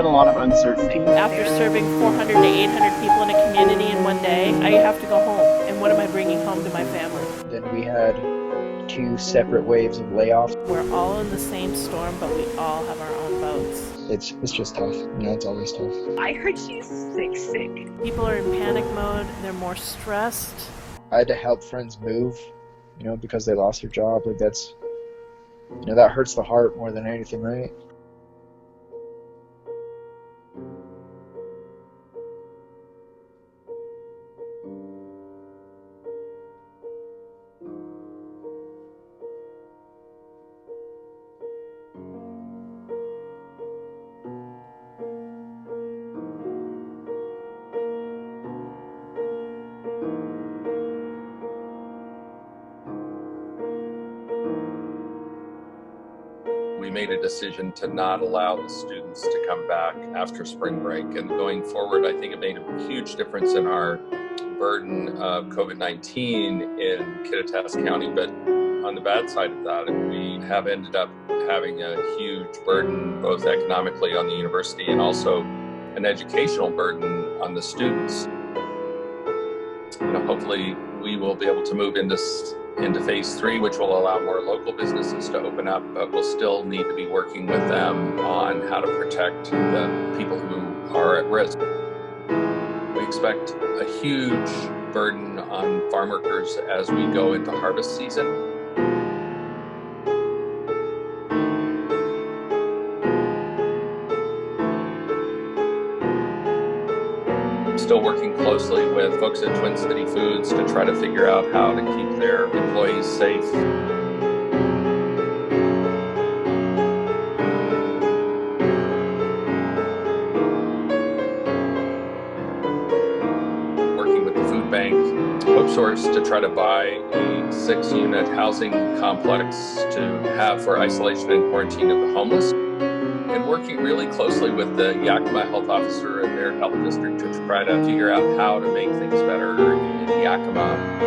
been a lot of uncertainty. After serving 400 to 800 people in a community in one day, I have to go home. And what am I bringing home to my family? Then we had 2 separate waves of layoffs. We're all in the same storm, but we all have our own boats. It's just tough. It's always tough. I heard she's sick. People are in panic mode. They're more stressed. I had to help friends move, because they lost their job. Like that's, that hurts the heart more than anything, right? We made a decision to not allow the students to come back after spring break. And going forward, I think it made a huge difference in our burden of COVID-19 in Kittitas County. But on the bad side of that, we have ended up having a huge burden, both economically on the university and also an educational burden on the students. Hopefully we will be able to move into phase 3, which will allow more local businesses to open up, but we'll still need to be working with them on how to protect the people who are at risk. We expect a huge burden on farm workers as we go into harvest season. Still working closely with folks at Twin City Foods to try to figure out how to keep their employees safe. Working with the food bank, Hope Source, to try to buy a 6-unit housing complex to have for isolation and quarantine of the homeless. And working really closely with the Yakima health officer and their health district to try to figure out how to make things better in Yakima.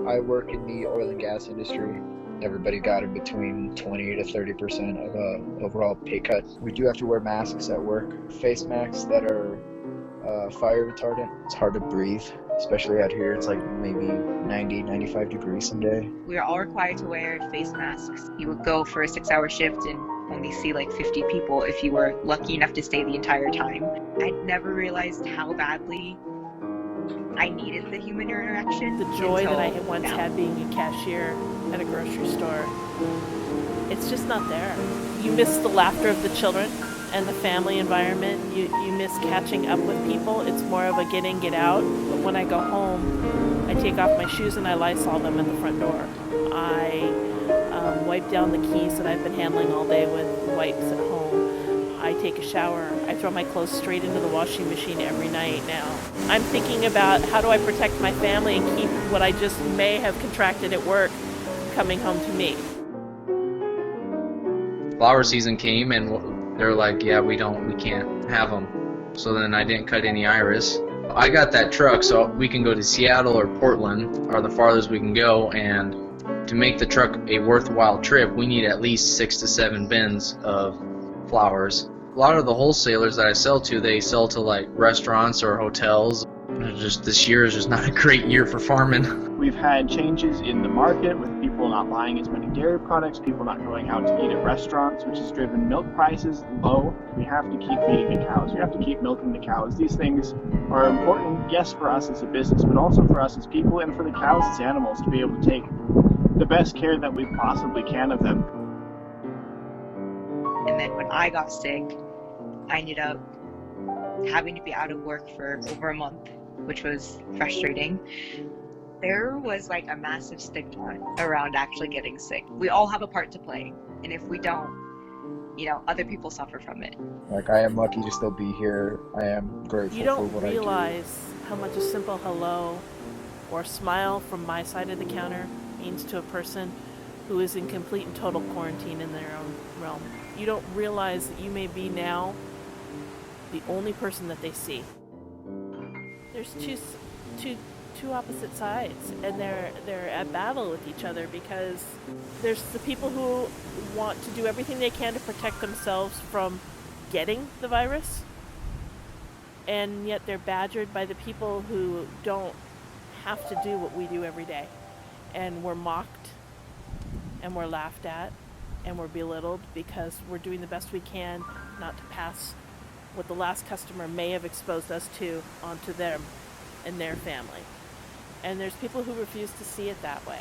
I work in the oil and gas industry. Everybody got in between 20 to 30% of a overall pay cut. We do have to wear masks at work, face masks that are fire retardant. It's hard to breathe, especially out here. It's like maybe 90, 95 degrees some day. We are all required to wear face masks. You would go for a 6-hour shift and only see like 50 people if you were lucky enough to stay the entire time. I never realized how badly I needed the human interaction. The joy that I had once had being a cashier at a grocery store, it's just not there. You miss the laughter of the children and the family environment. You miss catching up with people. It's more of a get in, get out. But when I go home, I take off my shoes and I Lysol them at the front door. I wipe down the keys that I've been handling all day with wipes at home. I take a shower. I throw my clothes straight into the washing machine every night now. I'm thinking about how do I protect my family and keep what I just may have contracted at work coming home to me. Flower season came and they're like, yeah, we can't have them. So then I didn't cut any iris. I got that truck so we can go to Seattle or Portland, are the farthest we can go, and to make the truck a worthwhile trip, we need at least 6 to 7 bins of flowers. A lot of the wholesalers that I sell to, they sell to like restaurants or hotels. Just this year is just not a great year for farming. We've had changes in the market with people not buying as many dairy products, people not going out to eat at restaurants, which has driven milk prices low. We have to keep feeding the cows. We have to keep milking the cows. These things are important, yes, for us as a business, but also for us as people and for the cows as animals to be able to take the best care that we possibly can of them. And then when I got sick, I ended up having to be out of work for over a month, which was frustrating. There was like a massive stigma around actually getting sick. We all have a part to play, and if we don't, other people suffer from it. Like, I am lucky to still be here. I am grateful You for don't what I do. realize how much a simple hello or smile from my side of the counter means to a person who is in complete and total quarantine in their own realm. You don't realize that you may be now the only person that they see. There's two opposite sides, and they're at battle with each other, because there's the people who want to do everything they can to protect themselves from getting the virus, and yet they're badgered by the people who don't have to do what we do every day, and we're mocked and we're laughed at and we're belittled because we're doing the best we can not to pass what the last customer may have exposed us to onto them and their family. And there's people who refuse to see it that way.